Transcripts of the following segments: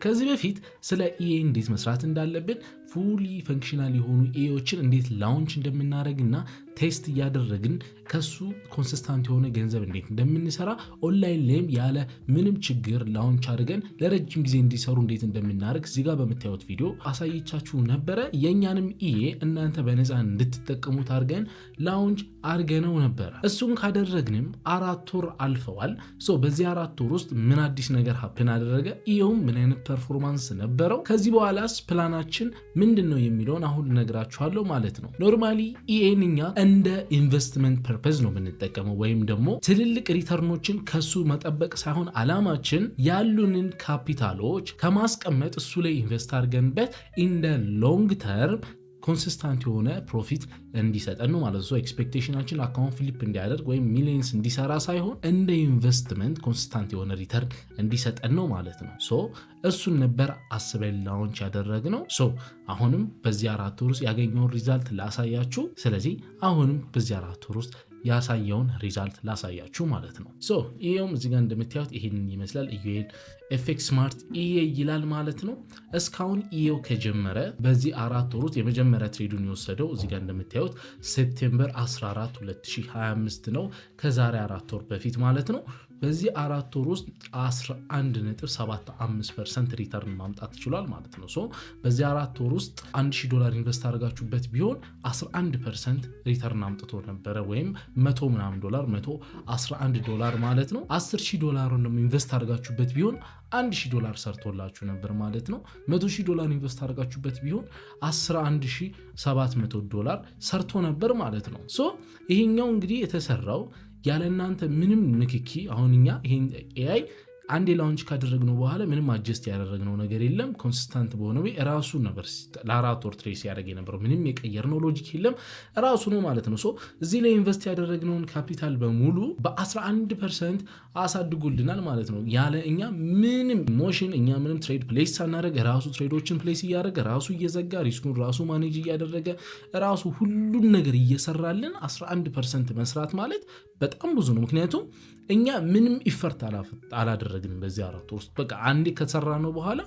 ከዚህ በፊት ስለ ኢኤ እንዴት መስራት እንዳለብን ፉሊ ፈንክሽናል የሆኑ ኢኤዎችን እንዴት ላውንች እንደምናደርግና ቴስት እያደረግን ከሱ ኮንሲስታንት የሆነ ገንዘብ እንዴት እንደምንሰራ ኦንላይን ላይም ያለ ምንም ችግር ላውንች አድርገን ለረጅም ጊዜ እንዲሰሩ እንዴት እንደምናደርግ እዚህ ጋር በምታዩት ቪዲዮ አሳይቻችሁ ነበረ። የኛንም ኢኤ እናንተ በነፃ እንድትጠቀሙት አድርገን ላውንች አድርገነው ነበረ። እሱን ካደረግንም 4 ወር አልፈዋል። በዚህ 4 ወር ውስጥ ምን አዲስ ነገር ሀፕን አደረገ? ኢኤውም ምን አይነት ፐርፎርማንስ ነበረው? ከዚህ በኋላስ ፕላናችን ምንድነው የሚለውን አሁን እነግራችኋለሁ ማለት ነው። ኖርማሊ ኢኤን እኛ እንደ ኢንቨስትመንት ፐርፐዝ ነው የምንጠቀመው፣ ወይም ደግሞ ትልልቅ ሪተርኖችን ከሱ መጠበቅ ሳይሆን አላማችን ያሉንን ካፒታሎች ከማስቀመጥ እሱ ላይ ኢንቨስት አድርገንበት ኢን ሎንግ ተርም ኮንሲስታንት የሆነ ፕሮፊት እንዲሰጠን ነው ማለት ነው። ኤክስፔክቴሽናችን አካውንት ፍሊፕ እንዲያደርግ ወይም ሚሊየንስ እንዲሰራ ሳይሆን እንደ ኢንቨስትመንት ኮንሲስታንት የሆነ ሪተርን እንዲሰጠን ነው ማለት ነው። እሱን ነበር አስበን ላውንች ያደረግነው። አሁንም በዚህ 4 ወር ውስጥ ያገኘውን ሪዛልት ላሳያችሁ። ስለዚህ አሁንም በዚህ 4 ወር ውስጥ ያሳየውን ሪዛልት ላሳያችሁ ማለት ነው። ይሄውም እዚህ ጋር እንደምታዩት ይሄንን ይመስላል። ኢዩኤል ኤፍኤክስ ስማርት ኢኤ ይላል ማለት ነው። እስካሁን ኢኤው ከጀመረ በዚህ 4 ወር ውስጥ የመጀመሪያ ትሬዱን የወሰደው እዚህ ጋር እንደምታዩት ሴፕቴምበር 14 2025 ነው፣ ከዛሬ 4 ወር በፊት ማለት ነው። በዚህ 4 ወር ውስጥ 11.75% ሪተርን ማምጣት ይችላል ማለት ነው። በዚህ 4 ወር ውስጥ $1000 ኢንቨስት አድርጋችሁበት ቢሆን 11% ሪተርን አምጥቶ ነበረ፣ ወይም $111 ማለት ነው። $10,000 ደግሞ ኢንቨስት አድርጋችሁበት ቢሆን $1,000 ሰርቶላችሁ ነበር ማለት ነው። $100,000 ኢንቨስት አድርጋችሁበት ቢሆን $11,700 ሰርቶ ነበር ማለት ነው። ይሄኛው እንግዲህ የተሰራው ያለ እናንተ ምንም ንክኪ። አሁን እኛ ይሄን ኤአይ አንዴ ላውንች ካደረግነው በኋላ ምንም አጀስት ያደረግነው ነገር የለም። ኮንሲስታንት በሆነ ወይ ራሱ ነበር ለ4 ወር ትሬስ ያደረገ የነበረው። ምንም የቀየርነው ሎጂክ የለም፣ ራሱ ነው ማለት ነው። እዚህ ላይ ኢንቨስት ያደረግነውን ካፒታል በሙሉ በ11% አሳድጎልናል ማለት ነው። ያለ እኛ ምንም ሞሽን፣ እኛ ምንም ትሬድ ፕሌስ ሳናደርግ ራሱ ትሬዶችን ፕሌስ እያደረገ ራሱ እየዘጋ ሪስኩን ራሱ ማኔጅ እያደረገ ራሱ ሁሉን ነገር እየሰራልን 11% መስራት ማለት በጣም ብዙ ነው። ምክንያቱም እኛ ምንም ኢፈርት አላደረግንም በዚህ 4 ወር ውስጥ። በቃ አንዴ ከሰራ ነው በኋላ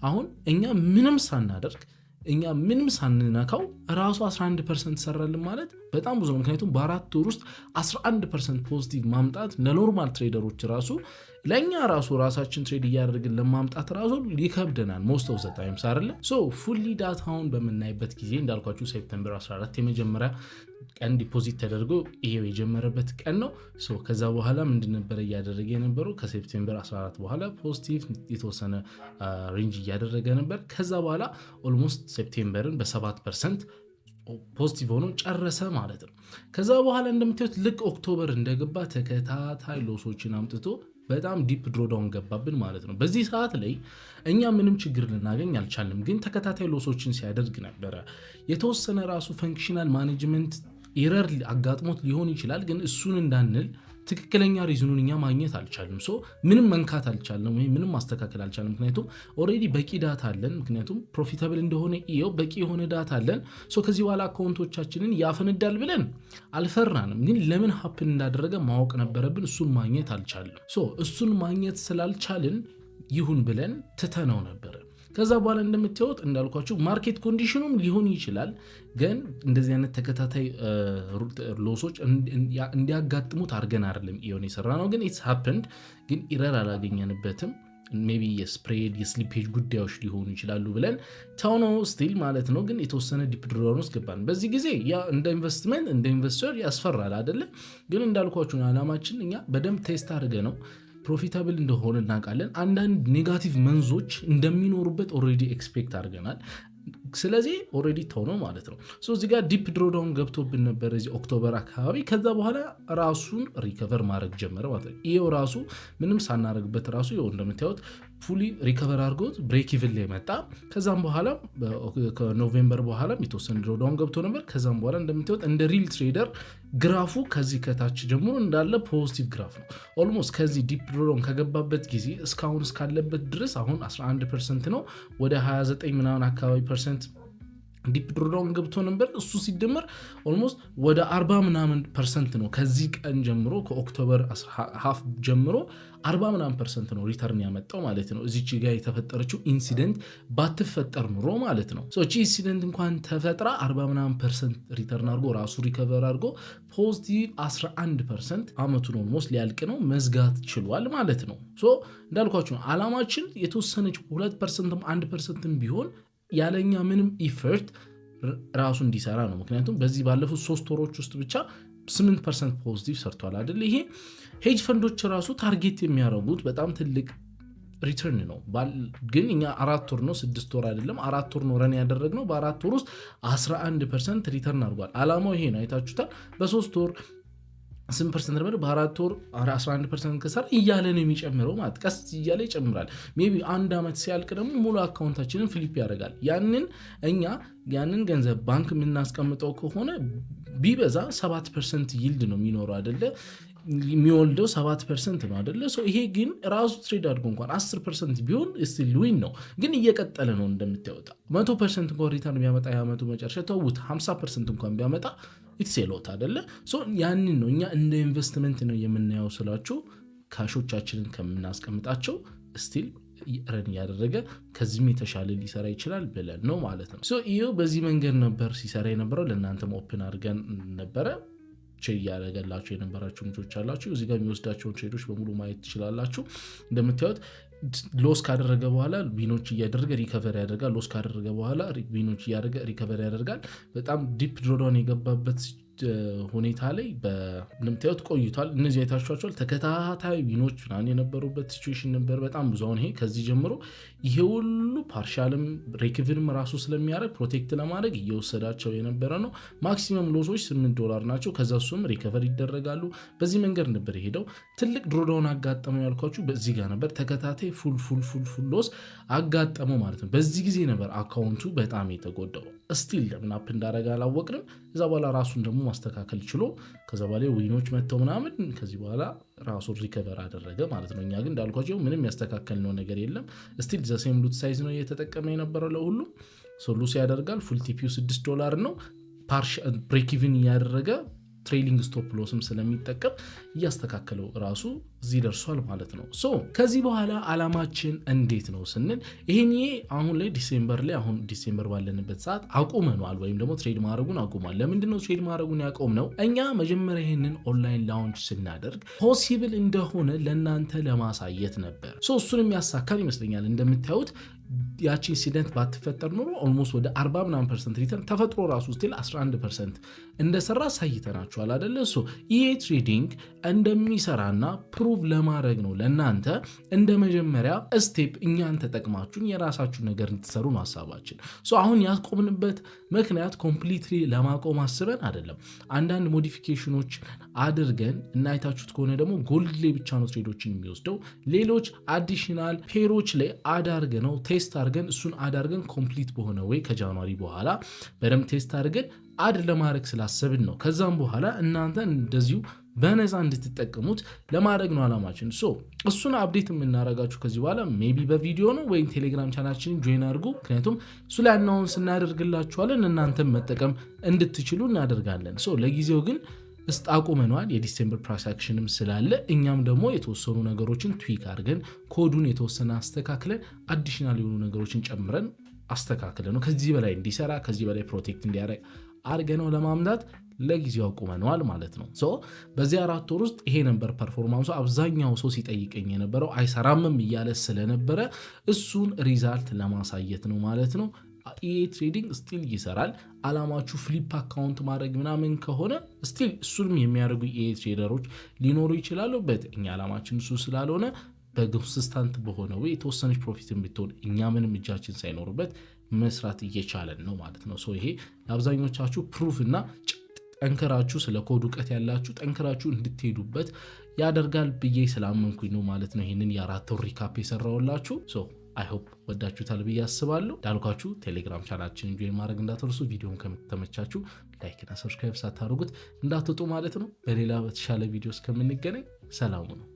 አሁን እኛ ምንም ሳናደርግ እኛ ምንም ሳንነካው ራሱ 11% ሰራልን ማለት በጣም ብዙ ነው። ምክንያቱም በ4 ወር ውስጥ 11% ፖዚቲቭ ማምጣት ለኖርማል ትሬደሮች ራሱ ለኛ ራሱ ራሳችን ትሬድ እያደረግን ለማምጣት ራሱ ይከብደናል ሞስት ኦፍ ዘ ታይምስ አይደለ። ፉሊ ዳታውን በምናይበት ጊዜ እንዳልኳችሁ ሴፕቴምበር 14 የመጀመሪያ ቀን ዲፖዚት ተደርጎ ይሄው የጀመረበት ቀን ነው። ከዛ በኋላ ምንድን ነበር እያደረገ የነበረው? ከሴፕቴምበር 14 በኋላ ፖዚቲቭ የተወሰነ ሬንጅ እያደረገ ነበር። ከዛ በኋላ ኦልሞስት ሴፕቴምበርን በ7% ፖዚቲቭ ሆኖ ጨረሰ ማለት ነው። ከዛ በኋላ እንደምታዩት ልክ ኦክቶበር እንደገባ ተከታታይ ሎሶችን አምጥቶ በጣም ዲፕ ድሮዳውን ገባብን ማለት ነው። በዚህ ሰዓት ላይ እኛ ምንም ችግር ልናገኝ አልቻልንም፣ ግን ተከታታይ ሎሶችን ሲያደርግ ነበረ። የተወሰነ ራሱ ፈንክሽናል ማኔጅመንት ኤረር አጋጥሞት ሊሆን ይችላል፣ ግን እሱን እንዳንል ትክክለኛ ሪዝኑን እኛ ማግኘት አልቻልንም። ምንም መንካት አልቻልንም ወይ ምንም ማስተካከል አልቻልንም። ምክንያቱም ኦልሬዲ በቂ ዳታ አለን። ምክንያቱም ፕሮፊታብል እንደሆነ ኢኤው በቂ የሆነ ዳታ አለን። ከዚህ በኋላ አካውንቶቻችንን ያፈነዳል ብለን አልፈራንም፣ ግን ለምን ሀፕን እንዳደረገ ማወቅ ነበረብን። እሱን ማግኘት አልቻልንም። እሱን ማግኘት ስላልቻልን ይሁን ብለን ትተነው ነበረ። ከዛ በኋላ እንደምታዩት እንዳልኳችሁ ማርኬት ኮንዲሽኑም ሊሆን ይችላል፣ ግን እንደዚህ አይነት ተከታታይ ሎሶች እንዲያጋጥሙት አድርገን አይደለም ኢኦን የሰራ ነው። ግን ኢትስ ሃፕንድ፣ ግን ኢረር አላገኘንበትም። ሜቢ የስፕሬድ የስሊፔጅ ጉዳዮች ሊሆኑ ይችላሉ ብለን ታውኖ ስቲል ማለት ነው። ግን የተወሰነ ዲፕ ድሮን ውስጥ ገባን። በዚህ ጊዜ ያ እንደ ኢንቨስትመንት እንደ ኢንቨስተር ያስፈራል አይደለ? ግን እንዳልኳችሁ አላማችን እኛ በደንብ ቴስት አድርገ ነው ፕሮፊታብል እንደሆነ እናውቃለን። አንዳንድ ኔጋቲቭ መንዞች እንደሚኖሩበት ኦልሬዲ ኤክስፔክት አድርገናል። ስለዚህ ኦልሬዲ ተው ነው ማለት ነው። እዚህ ጋር ዲፕ ድሮዳውን ገብቶብን ነበር እዚህ ኦክቶበር አካባቢ። ከዛ በኋላ ራሱን ሪከቨር ማድረግ ጀመረ ማለት ነው። ይሄው ራሱ ምንም ሳናረግበት ራሱ ይሄው እንደምታዩት ፉሊ ሪከቨር አድርጎት ብሬክ ኢቭን ላይ መጣ። ከዛም በኋላ ከኖቬምበር በኋላ የተወሰነ ድሮዳውን ገብቶ ነበር። ከዛም በኋላ እንደምታዩት እንደ ሪል ትሬደር ግራፉ ከዚህ ከታች ጀምሮ እንዳለ ፖዚቲቭ ግራፍ ነው። ኦልሞስት ከዚህ ዲፕ ድሮዳውን ከገባበት ጊዜ እስካሁን እስካለበት ድረስ አሁን 11% ነው። ወደ 29 ምናምን አካባቢ ፐርሰንት ዲፕ ድሮዳውን ገብቶ ነበር። እሱ ሲደመር ኦልሞስት ወደ 40% ነው ከዚህ ቀን ጀምሮ ከኦክቶበር ሃፍ ጀምሮ 40% ነው ሪተርን ያመጣው ማለት ነው። እዚች ጋር የተፈጠረችው ኢንሲደንት ባትፈጠር ኑሮ ማለት ነው እቺ ኢንሲደንት እንኳን ተፈጥራ 40% ሪተርን አድርጎ ራሱ ሪከቨር አድርጎ ፖዚቲቭ 11% አመቱን ኦልሞስት ሊያልቅ ነው መዝጋት ችሏል ማለት ነው። እንዳልኳችሁ አላማችን የተወሰነች 2%ም 1%ም ቢሆን ያለኛ ምንም ኢፈርት ራሱ እንዲሰራ ነው። ምክንያቱም በዚህ ባለፉት 3 ወሮች ውስጥ ብቻ 8% ፖዚቲቭ ሰርቷል አይደል? ይሄ ሄጅ ፈንዶች ራሱ ታርጌት የሚያደርጉት በጣም ትልቅ ሪተርን ነው። ግን እኛ 4 ወር ነው 6 ወር አይደለም 4 ወር ነው ረን ያደረግነው። በ4 ወር ውስጥ 11% ሪተርን አድርጓል። አላማው ይሄ ነው። አይታችሁታል። በ3 ወር 8% ነበር፣ በ4 ወር 11% ከሰራ እያለ ነው የሚጨምረው ማለት ቀስ እያለ ይጨምራል። ሜቢ አንድ አመት ሲያልቅ ደግሞ ሙሉ አካውንታችንን ፍሊፕ ያደርጋል። ያንን ገንዘብ ባንክ የምናስቀምጠው ከሆነ ቢበዛ 7% ይልድ ነው የሚኖረው አይደለ? የሚወልደው 7% ነው አይደለ? ይሄ ግን ራሱ ትሬድ አድርጎ እንኳን 10% ቢሆን ስቲል ዊን ነው። ግን እየቀጠለ ነው እንደምታዩት 100% እንኳን ሪተርን ቢያመጣ የዓመቱ መጨረሻ ተውት 50% እንኳን ቢያመጣ ኢትሴሎት አይደለ? ያንን ነው እኛ እንደ ኢንቨስትመንት ነው የምናየው ስላችሁ ካሾቻችንን ከምናስቀምጣቸው ስቲል ረን ያደረገ ከዚህም የተሻለ ሊሰራ ይችላል ብለን ነው ማለት ነው። ይሄው በዚህ መንገድ ነበር ሲሰራ የነበረው። ለእናንተም ኦፕን አድርገን ነበረ ያደረገላችሁ የነበራችሁ ልጆች አላችሁ። እዚህ ጋር የሚወስዳቸውን ትሬዶች በሙሉ ማየት ትችላላችሁ። እንደምታዩት ሎስ ካደረገ በኋላ ቢኖች እያደረገ ሪከቨር ያደርጋል። ሎስ ካደረገ በኋላ ቢኖች እያደረገ ሪከቨር ያደርጋል። በጣም ዲፕ ድሮዳውን የገባበት ሁኔታ ላይ እንደምታዩት ቆይቷል። እነዚህ አይታችኋቸዋል። ተከታታይ ቢኖች ምናምን የነበሩበት ሲቹዌሽን ነበር በጣም ብዙ። አሁን ይሄ ከዚህ ጀምሮ ይሄ ሁሉ ፓርሻልም ሬክቪንም ራሱ ስለሚያደርግ ፕሮቴክት ለማድረግ እየወሰዳቸው የነበረ ነው። ማክሲመም ሎሶች $8 ናቸው። ከዛ እሱም ሪከቨር ይደረጋሉ። በዚህ መንገድ ነበር የሄደው። ትልቅ ድሮዳውን አጋጠመው ያልኳችሁ በዚህ ጋር ነበር። ተከታታይ ፉል ሎስ አጋጠመው ማለት ነው። በዚህ ጊዜ ነበር አካውንቱ በጣም የተጎዳው። ስቲል ለምን አፕ እንዳደረገ አላወቅንም። እዛ በኋላ ራሱን ደግሞ ማስተካከል ችሎ ከዛ በኋላ ዊኖች መጥተው ምናምን ከዚህ በኋላ ራሱን ሪከቨር አደረገ ማለት ነው። እኛ ግን እንዳልኳቸው ምንም ያስተካከልነው ነገር የለም። ስቲል ዘሴም ሉት ሳይዝ ነው እየተጠቀመ የነበረው ለሁሉም። ሉስ ያደርጋል። ፉል ቲፒዩ $6 ነው። ብሬክ ኢቭን እያደረገ ትሬሊንግ ስቶፕ ሎስም ስለሚጠቀም እያስተካከለው ራሱ እዚህ ደርሷል ማለት ነው። ከዚህ በኋላ አላማችን እንዴት ነው ስንል ይሄን አሁን ላይ ዲሴምበር ባለንበት ሰዓት አቁመናል፣ ወይም ደግሞ ትሬድ ማድረጉን አቁሟል። ለምንድነው ትሬድ ማድረጉን ያቆምነው? እኛ መጀመሪያ ይሄንን ኦንላይን ላውንች ስናደርግ ፖሲብል እንደሆነ ለእናንተ ለማሳየት ነበር። እሱን የሚያሳካን ይመስለኛል። እንደምታዩት ያቺ ኢንሲደንት ባትፈጠር ኖሮ ኦልሞስት ወደ 40% ሪተርን ተፈጥሮ ራሱ ስቲል 11% እንደሰራ ሳይተናችኋል አይደለ? ይሄ ትሬዲንግ እንደሚሰራና ፕሩቭ ለማድረግ ነው ለእናንተ እንደ መጀመሪያ ስቴፕ እኛን ተጠቅማችሁን የራሳችሁ ነገር እንድትሰሩ ነው ሀሳባችን። አሁን ያቆምንበት ምክንያት ኮምፕሊትሊ ለማቆም አስበን አይደለም። አንዳንድ ሞዲፊኬሽኖች አድርገን እና አይታችሁት ከሆነ ደግሞ ጎልድ ላይ ብቻ ነው ትሬዶችን የሚወስደው። ሌሎች አዲሽናል ፔሮች ላይ አዳርገ ነው ቴስት አድርገን እሱን አዳርገን ኮምፕሊት በሆነ ወይ ከጃንዋሪ በኋላ በደንብ ቴስት አድርገን አድ ለማድረግ ስላሰብን ነው። ከዛም በኋላ እናንተ እንደዚሁ በነፃ እንድትጠቀሙት ለማድረግ ነው አላማችን። እሱን አፕዴት የምናደርጋችሁ ከዚህ በኋላ ሜቢ በቪዲዮ ነው ወይም ቴሌግራም ቻናላችንን ጆይን አድርጉ። ምክንያቱም እሱ ላይ አናውንስ እናደርግላችኋለን እናንተም መጠቀም እንድትችሉ እናደርጋለን። ለጊዜው ግን አቁመናል። የዲሴምበር ፕራይስ አክሽንም ስላለ እኛም ደግሞ የተወሰኑ ነገሮችን ትዊክ አድርገን ኮዱን የተወሰነ አስተካክለን አዲሽናል የሆኑ ነገሮችን ጨምረን አስተካክለን ነው ከዚህ በላይ እንዲሰራ ከዚህ በላይ ፕሮቴክት እንዲያደርግ አድርገነው ለማምጣት ለጊዜው አቁመናል ማለት ነው። በዚህ 4 ወር ውስጥ ይሄ ነበር ፐርፎርማንሱ። አብዛኛው ሰው ሲጠይቀኝ የነበረው አይሰራምም እያለ ስለነበረ እሱን ሪዛልት ለማሳየት ነው ማለት ነው። ትሬዲንግ ስቲል ይሰራል። አላማችሁ ፍሊፕ አካውንት ማድረግ ምናምን ከሆነ ስቲል እሱንም የሚያደርጉ ትሬደሮች ሊኖሩ ይችላሉ። እኛ አላማችን እሱ ስላልሆነ በኮንሲስታንት በሆነ ወይ የተወሰነች ፕሮፊት ብትሆን እኛ ምንም እጃችን ሳይኖርበት መስራት እየቻለን ነው ማለት ነው። ይሄ ለአብዛኞቻችሁ ፕሩፍ እና ጠንከራችሁ ስለ ኮድ እውቀት ያላችሁ ጠንከራችሁ እንድትሄዱበት ያደርጋል ብዬ ስላመንኩኝ ነው ማለት ነው ይሄንን የ4 ወር ሪካፕ የሰራውላችሁ። አይ ሆፕ ወዳችሁታል ብዬ አስባለሁ። እንዳልኳችሁ ቴሌግራም ቻናላችንን ጆይን ማድረግ እንዳትረሱ። ቪዲዮውን ከተመቻችሁ ላይክ እና ሰብስክራይብ ሳታደርጉት እንዳትወጡ ማለት ነው። በሌላ በተሻለ ቪዲዮ እስከምንገናኝ ሰላሙ ነው።